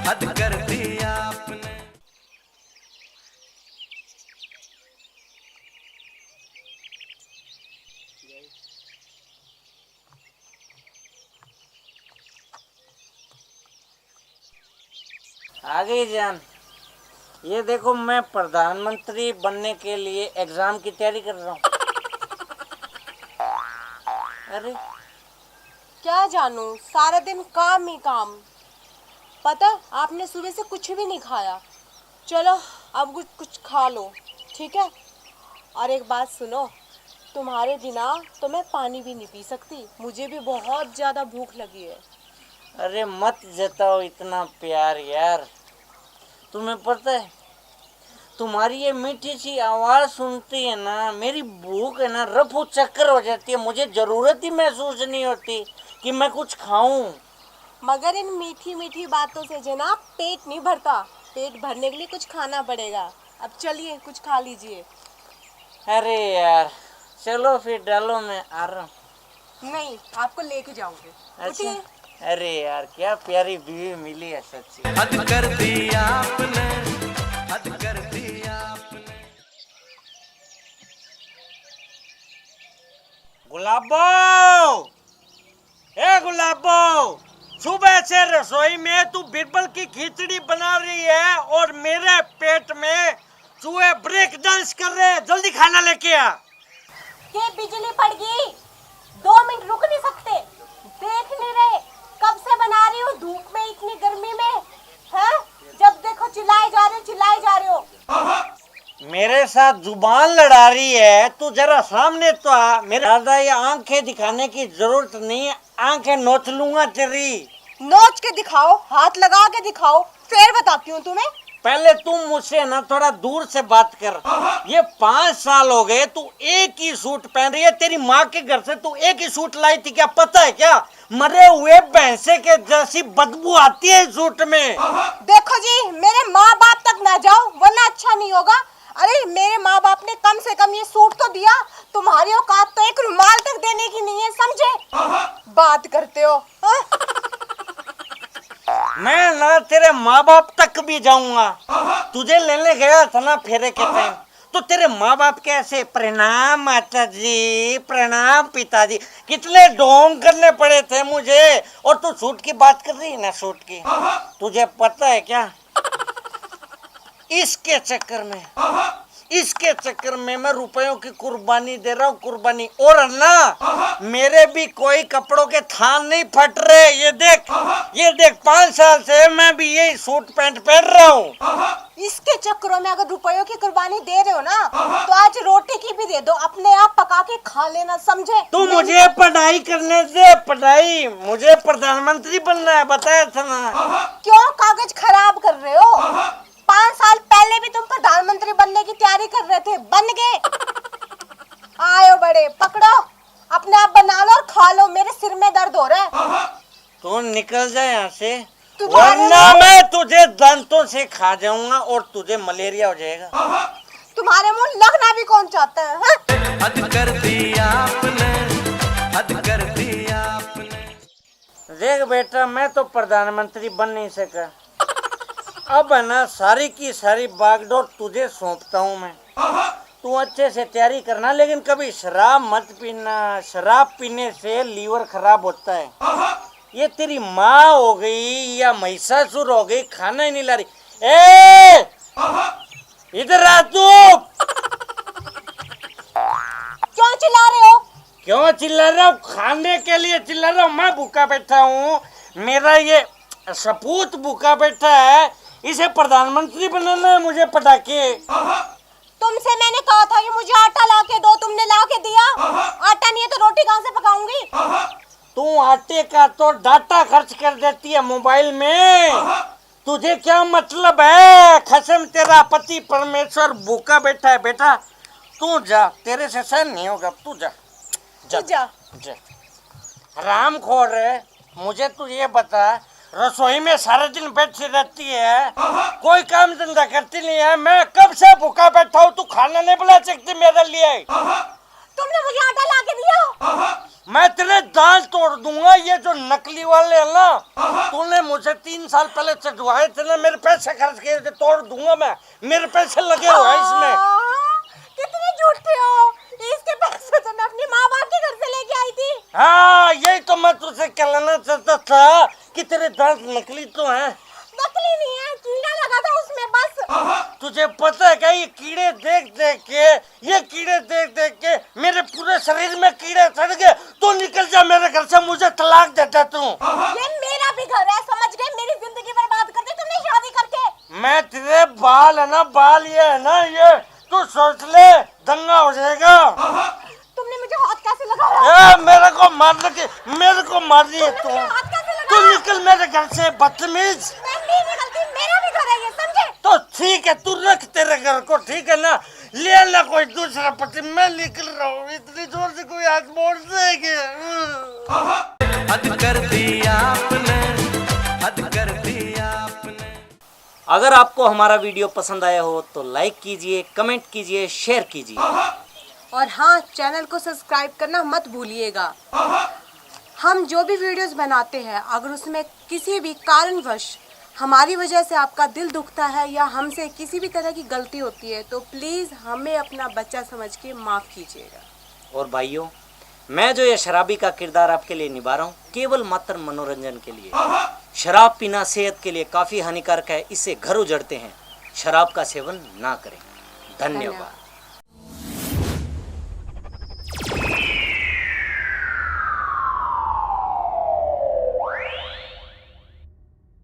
हद कर दिया आपने। आ गई जान। ये देखो मैं प्रधानमंत्री बनने के लिए एग्जाम की तैयारी कर रहा हूँ। अरे क्या जानू, सारा दिन काम ही काम। पता आपने सुबह से कुछ भी नहीं खाया। चलो अब कुछ खा लो, ठीक है। और एक बात सुनो, तुम्हारे बिना तो मैं पानी भी नहीं पी सकती, मुझे भी बहुत ज़्यादा भूख लगी है। अरे मत जताओ इतना प्यार यार। तुम्हें पता है, तुम्हारी ये मीठी सी आवाज़ सुनती है ना, मेरी भूख है ना रफू चक्कर हो जाती है। मुझे ज़रूरत ही महसूस नहीं होती कि मैं कुछ खाऊं। मगर इन मीठी मीठी बातों से जनाब पेट नहीं भरता। पेट भरने के लिए कुछ खाना पड़ेगा। अब चलिए कुछ खा लीजिए। अरे यार चलो फिर डालो, मैं आ रहा हूँ। नहीं, आपको लेके जाऊंगी। अच्छा। उठिए। अरे यार क्या प्यारी बीवी मिली है सच्ची। हद कर दिया आपने, हद कर दिया आपने। गुलाबो, ए गुलाबो, सुबह से रसोई में तू बिरबल की खिचड़ी बना रही है और मेरे पेट में चूहे ब्रेक डांस कर रहे हैं। जल्दी खाना लेके आ। ये बिजली पड़ गई, 2 मिनट रुक नहीं सकते? देख नहीं रहे कब से बना रही हूँ धूप में, इतनी गर्मी में है? जब देखो चिल्लाए जा रहे हो। मेरे साथ जुबान लड़ा रही है तू, जरा सामने तो आ। मेरे ज्यादा ये आंखें दिखाने की जरूरत नहीं है, आंखें नोच लूंगा तेरी। नोच के दिखाओ, हाथ लगा के दिखाओ, फिर बताती हूँ तुम्हें। पहले तुम मुझसे ना थोड़ा दूर से बात कर। ये 5 साल हो गए तू एक ही सूट पहन रही है। तेरी माँ के घर से तू एक ही सूट लाई थी, क्या पता है क्या? मरे हुए भैंसे के जैसी बदबू आती है इस सूट में। देखो जी, मेरे माँ बाप तक ना जाओ वरना अच्छा नहीं होगा। अरे मेरे माँ बाप ने कम से कम ये सूट तो दिया, तुम्हारी औकात तो एक रुमाल तक देने की नहीं है, समझे? बात करते हो हाँ? मैं ना तेरे माँ बाप तक भी जाऊंगा। तुझे लेने गया था ना फेरे के टाइम, तो तेरे माँ बाप कैसे प्रणाम माता जी, प्रणाम पिताजी, कितने ढोंग करने पड़े थे मुझे। और तू सूट की बात कर रही है ना, सूट की। तुझे पता है क्या, इसके चक्कर में मैं रुपयों की कुर्बानी दे रहा हूँ, कुर्बानी। और ना मेरे भी कोई कपड़ों के थान नहीं फट रहे। ये देख 5 साल से मैं भी यही सूट पैंट पहन रहा हूँ। इसके चक्करों में अगर रुपयों की कुर्बानी दे रहे हो ना, तो आज रोटी की भी दे दो, अपने आप पका के खा लेना, समझे? तू मुझे पढ़ाई करने दे, पढ़ाई। मुझे प्रधानमंत्री बनना है, बताया था ना। क्यों कागज खराब कर रहे हो? 5 साल पहले भी तुम प्रधानमंत्री बनने की तैयारी कर रहे थे, बन गए। आयो बड़े, पकड़ो, अपने आप बना लो और खा लो, मेरे सिर में दर्द हो रहा है। तू निकल जाए यहाँ से, तुम्हारे वरना मैं तुझे दांतों से खा जाऊंगा और तुझे मलेरिया हो जाएगा। तुम्हारे मुंह लगना भी कौन चाहता है हाँ? हद कर दिया आपने, हद कर दिया आपने। देख बेटा, मैं तो प्रधानमंत्री बन नहीं सका। अब है ना सारी की सारी बागडोर तुझे सौंपता हूँ मैं। तू अच्छे से तैयारी करना, लेकिन कभी शराब मत पीना। शराब पीने से लीवर खराब होता है। ये तेरी माँ हो गई या महिषासुर हो गई, खाना ही नहीं ला रही। ए इधर आ तू। क्यों चिल्ला रहे हो? क्यों चिल्ला रहा हूँ? खाने के लिए चिल्ला रहा हूँ। मैं भूखा बैठा हूँ, मेरा ये सपूत भूखा बैठा है, इसे प्रधानमंत्री बनाना है मुझे पटाके। तुमसे मैंने कहा था कि मुझे आटा ला के दो, तुमने ला के दिया? आटा नहीं है तो रोटी कहाँ से पकाऊंगी? तू आटे का तो डाटा खर्च कर देती है मोबाइल में। तुझे क्या मतलब है? कसम तेरा पति परमेश्वर भूखा बैठा है। बेटा तू जा, तेरे से सहन नहीं होगा। तू जा जा। हराम खोर है। मुझे तू ये बता, रसोई में सारा दिन बैठी रहती है, कोई काम धंधा करती नहीं है। मैं कब से भूखा बैठा हूँ, तू खाना नहीं बना सकती मेरे लिए? तुमने मुझे आटा ला के दिया? मैं तेरे दांत तोड़ दूंगा। ये जो नकली वाले हैं ना, तूने मुझे 3 साल पहले चढ़वाए थे ना, मेरे पैसे खर्च किए थे, तोड़ दूंगा मैं। मेरे पैसे लगे हुए हैं इसमें। कितने झूठे हो। इसके पैसे तो मैं अपनी माँ बाप के घर से लेके आई थी। हाँ, यही तो मैं तुझसे कहना चाहता था कि तेरे दांत नकली तो हैं। नकली नहीं है, कीड़ा लगा था उसमें बस। तुझे पता है क्या, ये कीड़े देख देख के मेरे पूरे शरीर में कीड़े चढ़ गए। तो निकल जा मेरे घर से, मुझे तलाक देता तू। ये मेरा भी घर है, समझ गए? मेरी जिंदगी बर्बाद कर दी तुमने शादी करके। मैं तेरे बाल है ना, बाल ये है ना, ये तू सोच ले, दंगा हो जाएगा। तुमने मुझे हाथ कैसे लगाया? मेरे को मार रही है तू। हाथ कैसे तू लगाया? निकल मेरे घर से, बदतमीज। मैं नहीं निकलती, मेरा भी घर है ये, समझे? तो ठीक है, तू रख तेरे घर को, ठीक है ना, ले ना कोई दूसरा पति। मैं निकल रहा हूँ, इतनी जोर से कोई हाथ मोड़ देगा। हद कर दिया आपने, हद कर दिया आपने। अगर आपको हमारा वीडियो पसंद आया हो तो लाइक कीजिए, कमेंट कीजिए, शेयर कीजिए। और हाँ, चैनल को सब्सक्राइब करना मत भूलिएगा। हम जो भी वीडियोस बनाते हैं, अगर उसमें किसी भी कारणवश हमारी वजह से आपका दिल दुखता है या हमसे किसी भी तरह की गलती होती है, तो प्लीज़ हमें अपना बच्चा समझ के माफ़ कीजिएगा। और भाइयों, मैं जो ये शराबी का किरदार आपके लिए निभा रहा हूँ, केवल मात्र मनोरंजन के लिए। शराब पीना सेहत के लिए काफ़ी हानिकारक है, इससे घर उजड़ते हैं। शराब का सेवन ना करें। धन्यवाद।